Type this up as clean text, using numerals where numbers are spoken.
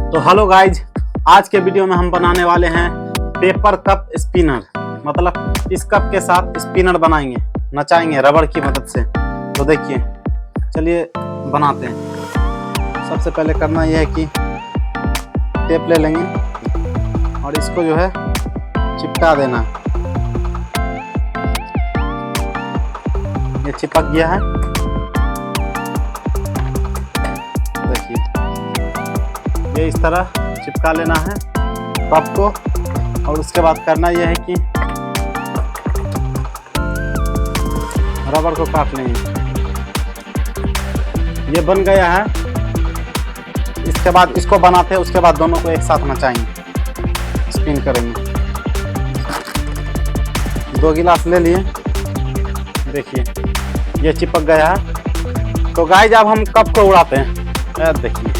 तो hello guys, आज के वीडियो में हम बनाने वाले हैं पेपर कप स्पिनर। मतलब इस कप के साथ स्पिनर बनाएंगे, नचाएंगे रबड़ की मदद से। तो देखिए, चलिए बनाते हैं। सबसे पहले करना यह है कि टेप ले लेंगे और इसको जो है चिपका देना। ये चिपक गया है, देखिए ये इस तरह चिपका लेना है कप को। और उसके बाद करना यह है कि रबड़ को काट लेंगे। ये बन गया है। इसके बाद इसको बनाते हैं, उसके बाद दोनों को एक साथ नचाएंगे, स्पिन करेंगे। 2 गिलास ले लिए, देखिए ये चिपक गया है। तो गाइस अब हम कप को उड़ाते हैं। देखिए